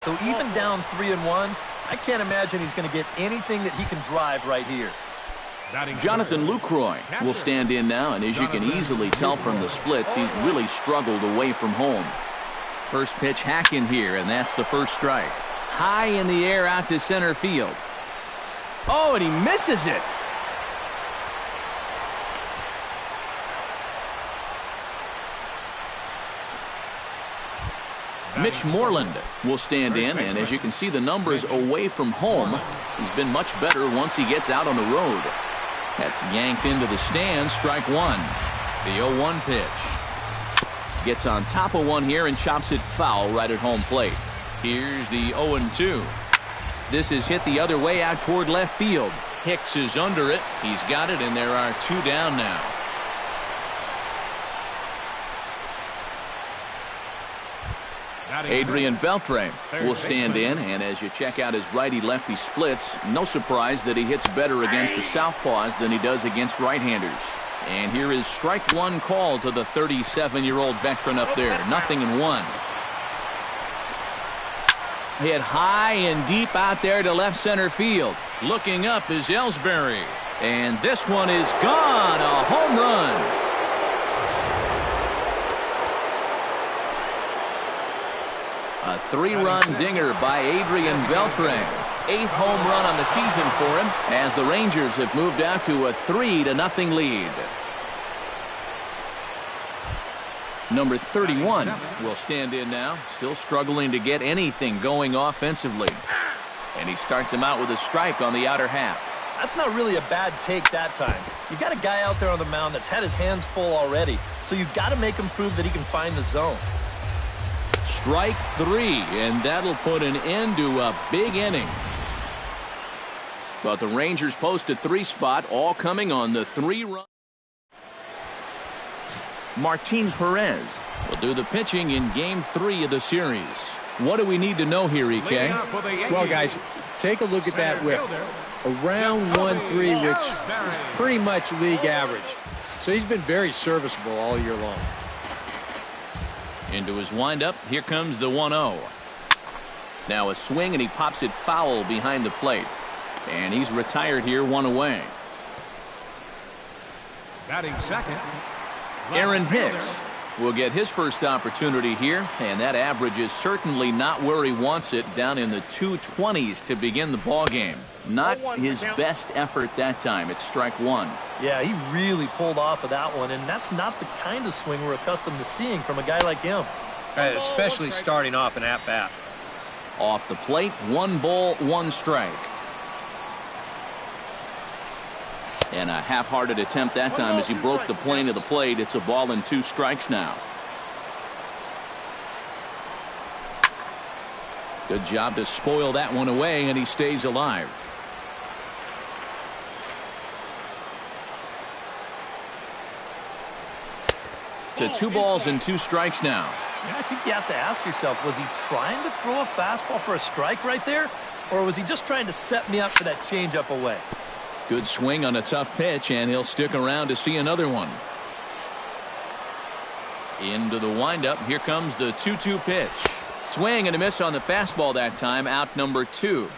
So even down 3-1, I can't imagine he's going to get anything that he can drive right here. Jonathan Lucroy will stand in now, and as you can easily tell from the splits, he's really struggled away from home. First pitch hack in here, and that's the first strike. High in the air out to center field. Oh, and he misses it. Mitch Moreland will stand in, and as you can see the numbers away from home, he's been much better once he gets out on the road. That's yanked into the stands, strike one. The 0-1 pitch. Gets on top of one here and chops it foul right at home plate. Here's the 0-2. This is hit the other way out toward left field. Hicks is under it. He's got it, and there are two down now. Adrian Beltre will stand in, and as you check out his righty-lefty splits, no surprise that he hits better against the southpaws than he does against right-handers. And here is strike one call to the 37-year-old veteran up there. 0-1. Hit high and deep out there to left center field. Looking up is Ellsbury. And this one is gone. A home run. A three-run dinger by Adrian Beltre. 8th home run on the season for him as the Rangers have moved out to a 3-0 lead. Number 31 will stand in now, still struggling to get anything going offensively. And he starts him out with a strike on the outer half. That's not really a bad take that time. You've got a guy out there on the mound that's had his hands full already, so you've got to make him prove that he can find the zone. Strike three, and that'll put an end to a big inning. But the Rangers post a 3 spot, all coming on the 3-run. Martin Perez will do the pitching in Game 3 of the series. What do we need to know here, EK? Well, guys, take a look at that whip. Around 1.3, which is pretty much league average. So he's been very serviceable all year long. Into his windup, here comes the 1-0. Now a swing, and he pops it foul behind the plate. And he's retired here, 1 away. Batting second, Aaron Hicks will get his first opportunity here, and that average is certainly not where he wants it, down in the 220s to begin the ball game. Not his best effort that time. It's strike one. Yeah, he really pulled off of that one, and that's not the kind of swing we're accustomed to seeing from a guy like him. Especially starting off an at-bat. Off the plate, 1 ball, 1 strike. And a half-hearted attempt that time as he broke the plane of the plate. It's a ball and 2 strikes now. Good job to spoil that one away, and he stays alive. To 2 balls and 2 strikes now. Yeah, I think you have to ask yourself, was he trying to throw a fastball for a strike right there? Or was he just trying to set me up for that changeup away? Good swing on a tough pitch, and he'll stick around to see another one. Into the windup. Here comes the 2-2 pitch. Swing and a miss on the fastball that time. Out number 2.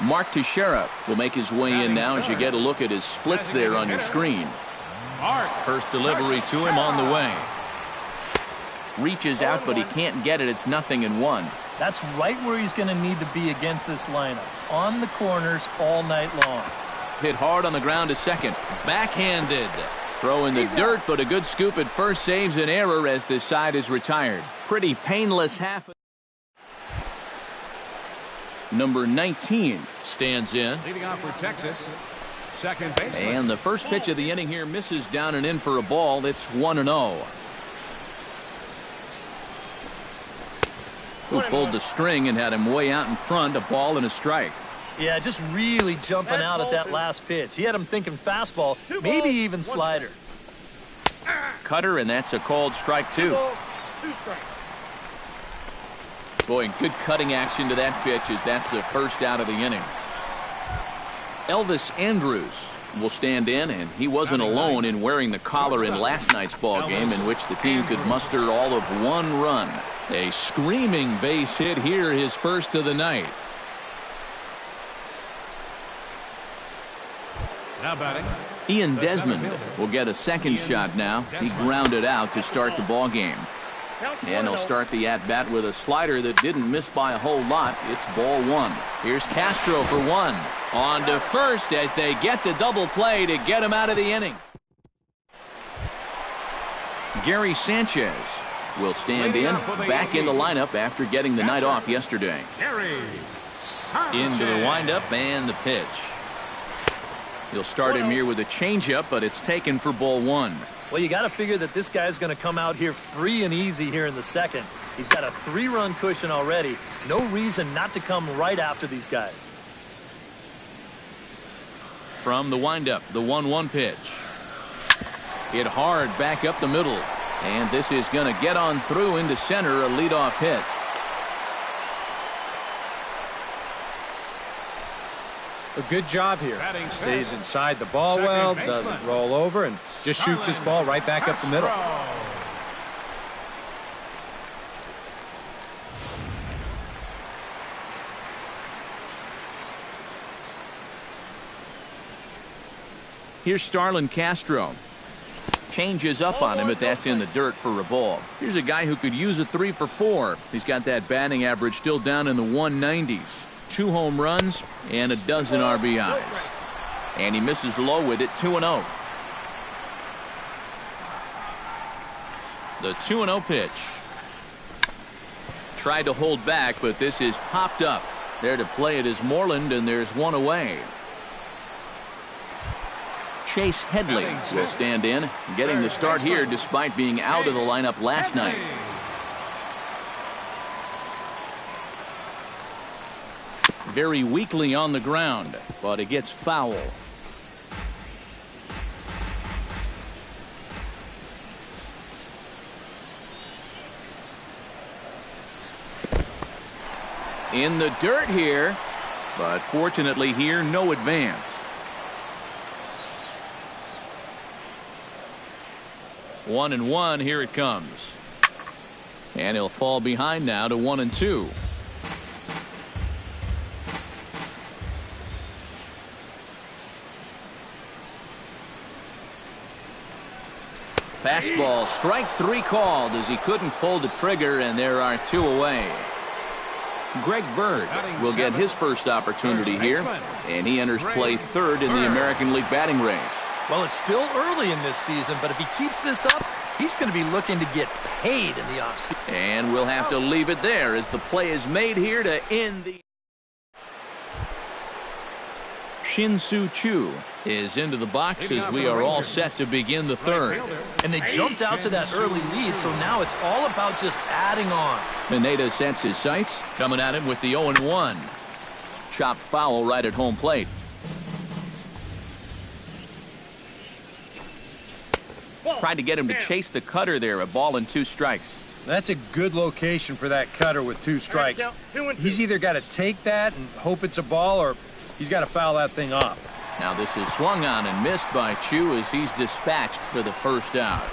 Mark Teixeira will make his way in now as you get a look at his splits there on your screen. First delivery to him on the way. Reaches out, but he can't get it. It's 0-1. That's right where he's going to need to be against this lineup. On the corners all night long. Hit hard on the ground to second. Backhanded. Throw in the dirt, but a good scoop at first saves an error as this side is retired. Pretty painless half. Number 19 stands in. leading off for Texas, second baseman. And the first pitch of the inning here misses down and in for a ball. It's 1-0. Who pulled the string and had him way out in front, a ball and a strike. Yeah, just really jumping out at that last pitch. He had him thinking fastball, maybe even slider. Cutter, and that's a called strike 2. 2 strikes. Boy, good cutting action to that pitch as that's the first out of the inning. Elvis Andrus will stand in, and he wasn't alone in wearing the collar in last night's ball game, in which the team could muster all of 1 run. A screaming base hit here, his first of the night. Now batting. Ian Desmond will get a second shot now. He grounded out to start the ball game. And he'll start the at-bat with a slider that didn't miss by a whole lot. It's ball one. Here's Castro for one. On to first as they get the double play to get him out of the inning. Gary Sanchez will stand in, back in the lineup after getting the night off yesterday. Into the windup and the pitch. He'll start him here with a changeup, but it's taken for ball one. Well, you got to figure that this guy's going to come out here free and easy here in the second. He's got a 3-run cushion already. No reason not to come right after these guys. From the windup, the 1-1 pitch. Hit hard back up the middle. And this is going to get on through into center, a leadoff hit. A good job here. Stays inside the ball well, doesn't roll over, and just shoots his ball right back up the middle. Here's Starlin Castro. Changes up on him, but that's in the dirt for a ball. Here's a guy who could use a 3 for 4. He's got that batting average still down in the 190s. 2 home runs and a dozen RBIs. And he misses low with it, 2-0. The 2-0 pitch. Tried to hold back, but this is popped up. There to play it is Moreland, and there's one away. Chase Headley will stand in, getting the start here despite being out of the lineup last night. Very weakly on the ground, but it gets foul. In the dirt here, but fortunately here, no advance. 1-1, here it comes. And he'll fall behind now to 1-2. Fastball, strike 3 called as he couldn't pull the trigger, and there are 2 away. Greg Bird will get his first opportunity here, and he enters play 3rd in the American League batting race. Well, it's still early in this season, but if he keeps this up, he's going to be looking to get paid in the offseason. And we'll have to leave it there as the play is made here to end the... Shin-Soo Choo is into the box as we are all set to begin the 3rd. And they jumped out to that early lead, so now it's all about just adding on. Pineda sets his sights, coming at him with the 0-1. Chopped foul right at home plate. Tried to get him to chase the cutter there, a ball and 2 strikes. That's a good location for that cutter with 2 strikes. He's either got to take that and hope it's a ball, or he's got to foul that thing off. Now this is swung on and missed by Choo as he's dispatched for the first out.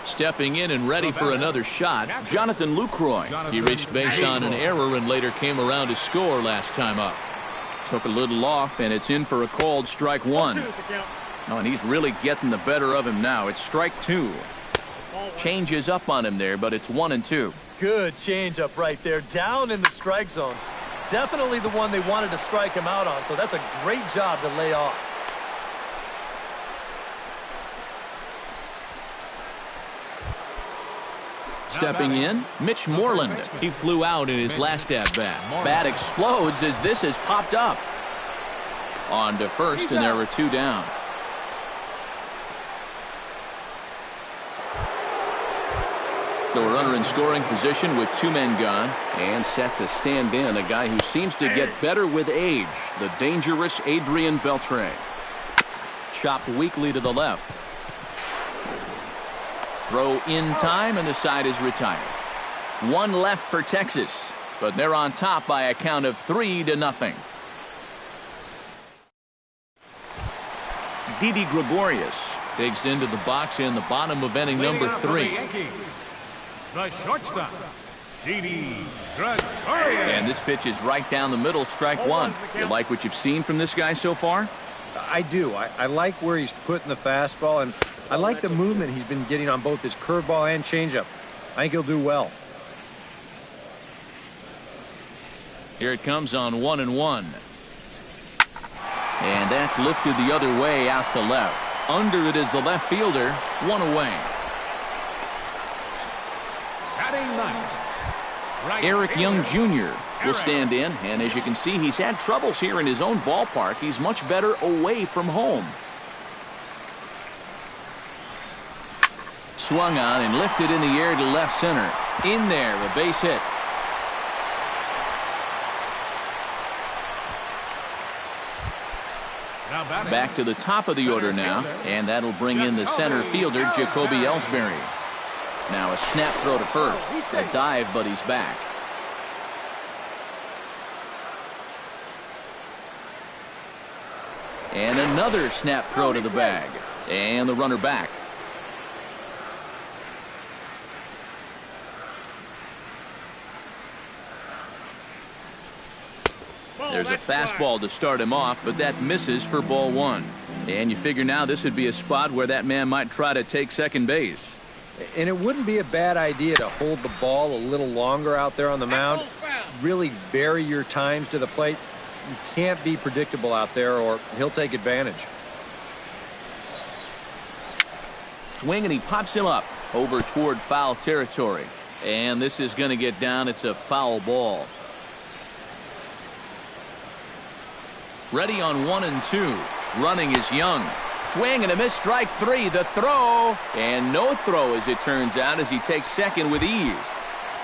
Stepping in and ready for another shot, Jonathan Lucroy. He reached base on an error and later came around to score last time up. Took a little off, and it's in for a called strike 1. Oh, and he's really getting the better of him now. It's strike 2. Changes up on him there, but it's 1-2. Good changeup right there, down in the strike zone. Definitely the one they wanted to strike him out on, so that's a great job to lay off. Stepping in, Mitch Moreland. He flew out in his last at-bat. Bat explodes as this has popped up. On to first, and there are 2 down. So a runner in scoring position with 2 men gone, and set to stand in a guy who seems to get better with age, the dangerous Adrian Beltre. Chopped weakly to the left. Throw in time, and the side is retired. 1 left for Texas, but they're on top by a count of 3-0. Didi Gregorius digs into the box in the bottom of inning number 3. The shortstop, Didi Gregorius. And this pitch is right down the middle, strike one. You like what you've seen from this guy so far? I do. I like where he's putting the fastball, and I like the movement he's been getting on both his curveball and changeup. I think he'll do well. Here it comes on 1-1. And that's lifted the other way out to left. Under it is the left fielder, one away. Batting ninth, right Eric Young fielder, Jr. will stand in, and as you can see, he's had troubles here in his own ballpark. He's much better away from home. Swung on and lifted in the air to left center. In there, a base hit. Now batting, Back to the top of the order now, and that'll bring in the center fielder, Jacoby Ellsbury. Now a snap throw to first. A dive, but he's back. And another snap throw to the bag. And the runner back. There's a fastball to start him off, but that misses for ball one. And you figure now this would be a spot where that man might try to take second base. And it wouldn't be a bad idea to hold the ball a little longer out there on the mound. Really vary your times to the plate. You can't be predictable out there, or he'll take advantage. Swing, and he pops him up over toward foul territory. And this is going to get down. It's a foul ball. Ready on 1-2. Running is Young. Swing and a miss, strike three. The throw, and no throw as it turns out, as he takes second with ease.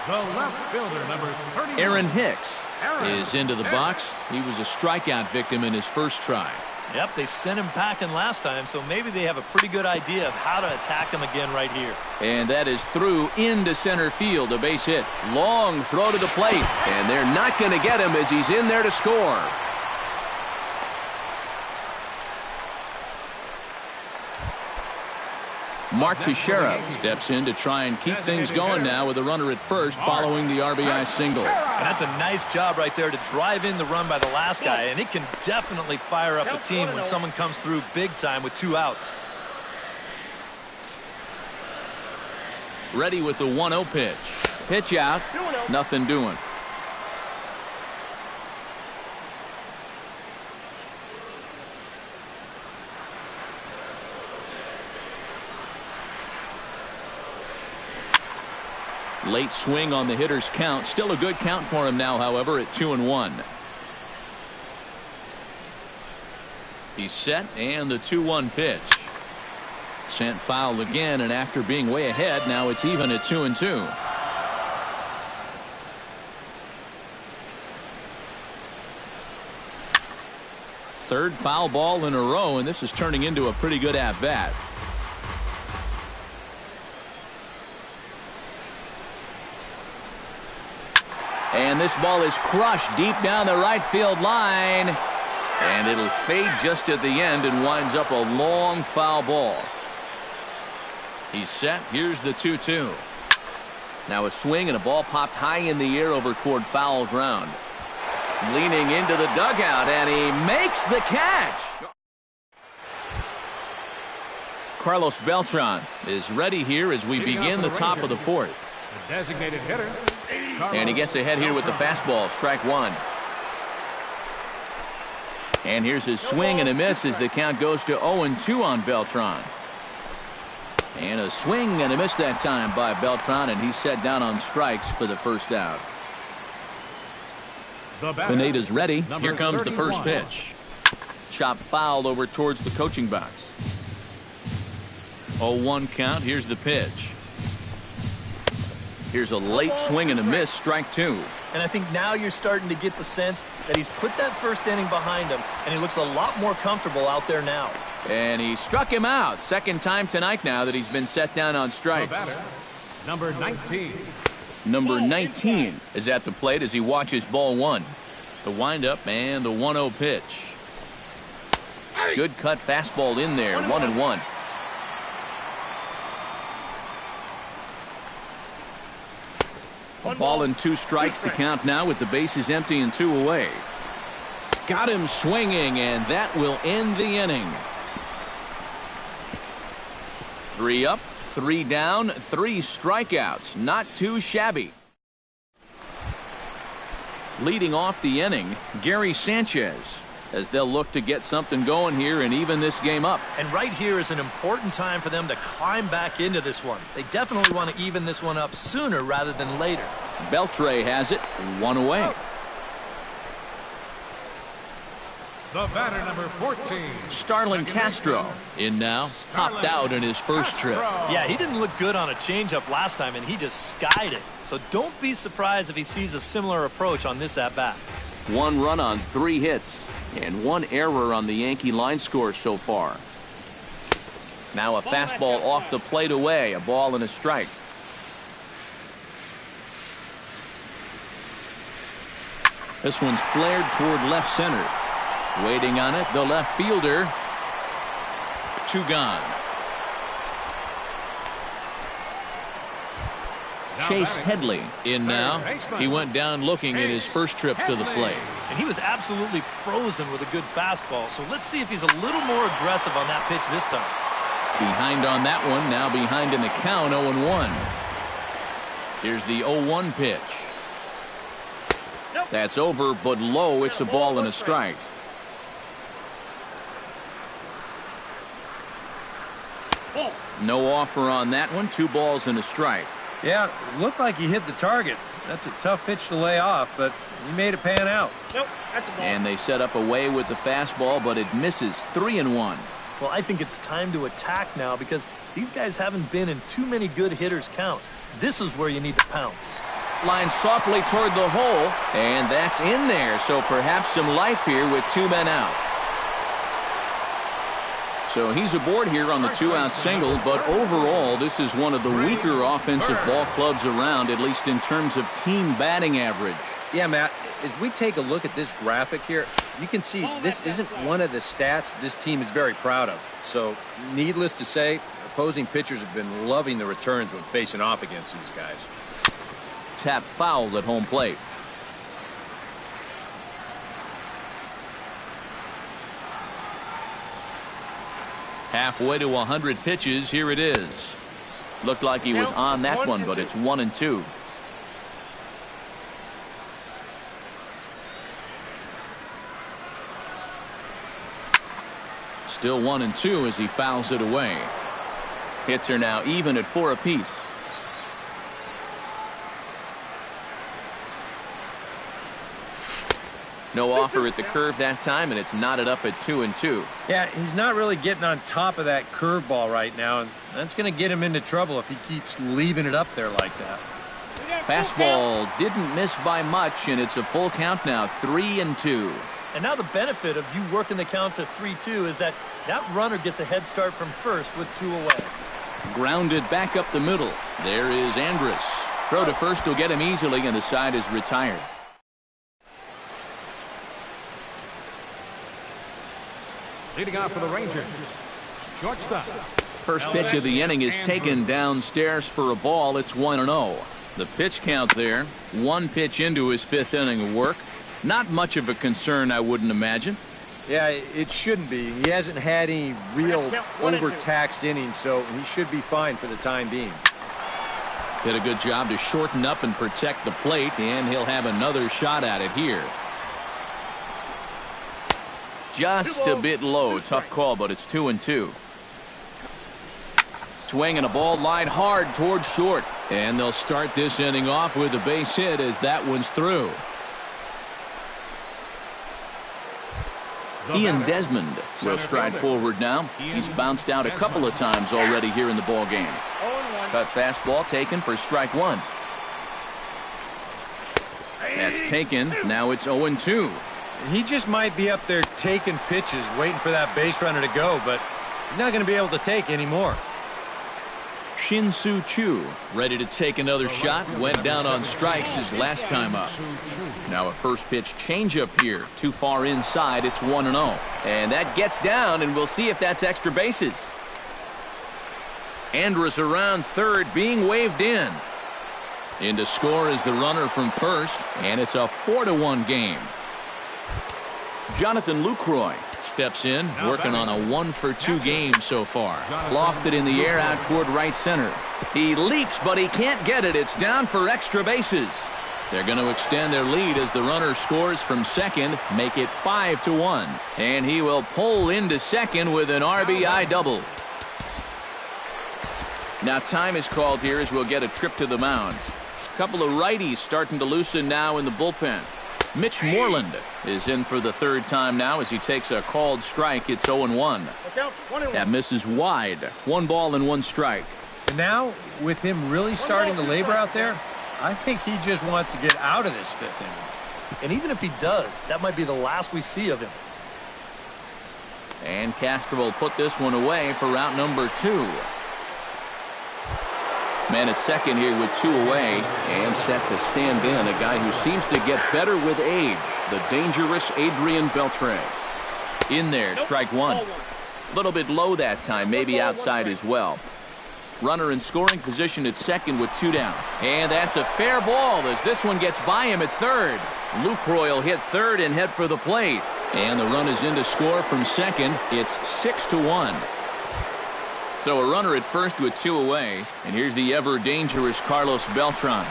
the left fielder, number 31. Aaron Hicks is into the box. He was a strikeout victim in his first try. Yep, they sent him packing last time, so maybe they have a pretty good idea of how to attack him again right here. And that is through into center field, a base hit. Long throw to the plate, and they're not going to get him as he's in there to score. Mark Teixeira steps in to try and keep things going now with a runner at first following the RBI single. And that's a nice job right there to drive in the run by the last guy, and it can definitely fire up a team when someone comes through big time with 2 outs. Ready with the 1-0 pitch. Pitch out, nothing doing. Late swing on the hitter's count. Still a good count for him now, however, at 2-1. He's set, and the 2-1 pitch. Sent foul again, and after being way ahead, now it's even at 2-2. Third foul ball in a row, and this is turning into a pretty good at-bat. And this ball is crushed deep down the right field line. And it'll fade just at the end and winds up a long foul ball. He's set. Here's the 2-2. Now a swing and a ball popped high in the air over toward foul ground. Leaning into the dugout, and he makes the catch. Carlos Beltran is ready here as we begin the top of the fourth. The designated hitter. And he gets ahead here with the fastball, strike one. And here's his swing and a miss as the count goes to 0-2 on Beltran. And a swing and a miss that time by Beltran, and he's set down on strikes for the first out. Pineda's ready. Here comes the first pitch. Chop foul over towards the coaching box. 0-1 count. Here's the pitch. Here's a late swing and a miss, strike two. And I think now you're starting to get the sense that he's put that first inning behind him, and he looks a lot more comfortable out there now. And he struck him out. Second time tonight now that he's been set down on strikes. Number 19. Number 19 is at the plate as he watches ball one. The windup and the 1-0 pitch. Good cut fastball in there, 1-1. Ball and 2 strikes, the count now with the bases empty and 2 away. Got him swinging, and that will end the inning. 3 up, 3 down, 3 strikeouts. Not too shabby. Leading off the inning, Gary Sanchez, as they'll look to get something going here and even this game up. And right here is an important time for them to climb back into this one. They definitely want to even this one up sooner rather than later. Beltre has it, 1 away. The batter, number 14. Starlin Castro in now, popped out in his first trip. Yeah, he didn't look good on a changeup last time, and he just skied it. So don't be surprised if he sees a similar approach on this at-bat. 1 run on 3 hits, and 1 error on the Yankee line score so far. Now a fastball off the plate away, a ball and a strike. This one's flared toward left center. Waiting on it, the left fielder. 2 gone. Chase Headley in now. He went down looking at his first trip to the plate. And he was absolutely frozen with a good fastball. So let's see if he's a little more aggressive on that pitch this time. Behind on that one, now behind in the count, 0-1. Here's the 0-1 pitch. That's over, but low. It's a ball and a strike. No offer on that one. 2 balls and a strike. Yeah, looked like he hit the target. That's a tough pitch to lay off, but he made it pan out. And they set up away with the fastball, but it misses. 3-1. Well, I think it's time to attack now because these guys haven't been in too many good hitters' counts. This is where you need to pounce. Line softly toward the hole, and that's in there. So perhaps some life here with 2 men out. So he's aboard here on the 2-out single, but overall this is one of the weaker offensive ball clubs around, at least in terms of team batting average. Yeah, Matt, as we take a look at this graphic here, you can see this isn't one of the stats this team is very proud of. So needless to say, opposing pitchers have been loving the returns when facing off against these guys. Tap fouled at home plate. Halfway to 100 pitches, here it is. Looked like he was on that one, but it's 1-2. Still 1-2 as he fouls it away. Hits are now even at 4 apiece. No offer at the curve that time, and it's knotted up at 2-2. Yeah, he's not really getting on top of that curveball right now, and that's going to get him into trouble if he keeps leaving it up there like that. Fastball didn't miss by much, and it's a full count now, 3-2. And now the benefit of you working the count to 3-2 is that runner gets a head start from first with 2 away. Grounded back up the middle. There is Andrus. Throw to first will get him easily, and the side is retired. Leading off for the Rangers, shortstop. First pitch of the inning is taken downstairs for a ball. It's 1-0. The pitch count there, 1 pitch into his 5th inning of work. Not much of a concern, I wouldn't imagine. Yeah, it shouldn't be. He hasn't had any real overtaxed innings, so he should be fine for the time being. Did a good job to shorten up and protect the plate, and he'll have another shot at it here. Just a bit low. Tough call, but it's 2-2. Swinging a ball line hard towards short. And they'll start this inning off with a base hit as that one's through. Ian Desmond will stride forward now. He's bounced out a couple of times already here in the ball game. Cut fastball taken for strike 1. That's taken. Now it's 0-2. He just might be up there taking pitches, waiting for that base runner to go, but he's not going to be able to take anymore. Shin-Soo Choo ready to take another shot. Went down on strikes his last time up. Now a first pitch changeup here. Too far inside. It's 1-0. And that gets down, and we'll see if that's extra bases. Andrus around third being waved in. In to score is the runner from first, and it's a 4-1 game. Jonathan Lucroy steps in, working on a 1-for-2 game so far. Lofted in the air out toward right center. He leaps, but he can't get it. It's down for extra bases. They're going to extend their lead as the runner scores from second, make it 5-1. And he will pull into second with an RBI double. Now time is called here as we'll get a trip to the mound. A couple of righties starting to loosen now in the bullpen. Mitch Moreland is in for the third time now as he takes a called strike. It's 0-1. That misses wide. 1 ball and 1 strike. And now, with him really starting to labor out there, I think he just wants to get out of this 5th inning. And even if he does, that might be the last we see of him. And Castro will put this one away for route number 2. Man at second here with 2 away and set to stand in. A guy who seems to get better with age, the dangerous Adrian Beltre. In there, strike 1. A little bit low that time, maybe outside as well. Runner in scoring position at second with 2 down. And that's a fair ball as this one gets by him at third. Lucroy will hit third and head for the plate. And the run is in to score from second. It's 6-1. So a runner at first with 2 away. And here's the ever dangerous Carlos Beltran.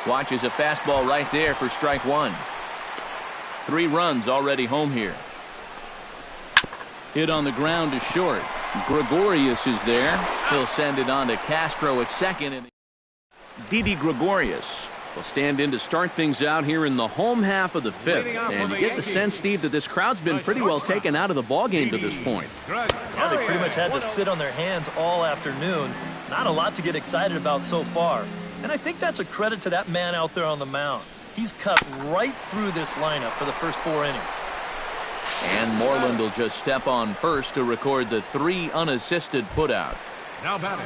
Watches a fastball right there for strike 1. 3 runs already home here. Hit on the ground to short. Gregorius is there. He'll send it on to Castro at second. And Didi Gregorius will stand in to start things out here in the home half of the 5th. And you get the sense, Steve, that this crowd's been pretty well taken out of the ballgame to this point. Yeah, they pretty much had to sit on their hands all afternoon. Not a lot to get excited about so far. And I think that's a credit to that man out there on the mound. He's cut right through this lineup for the first 4 innings. And Moreland will just step on first to record the 3 unassisted putout. Now batting.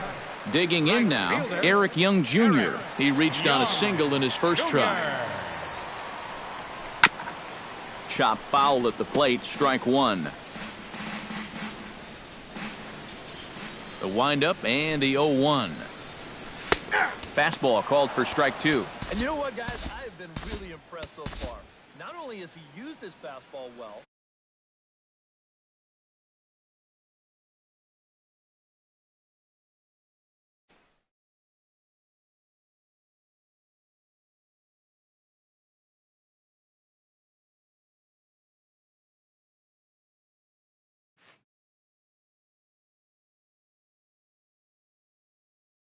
Digging in now, Eric Young Jr. He reached on a single in his first try. Chop foul at the plate, strike 1. The windup and the 0-1. Fastball called for strike 2. And you know what, guys? I have been really impressed so far. Not only has he used his fastball well,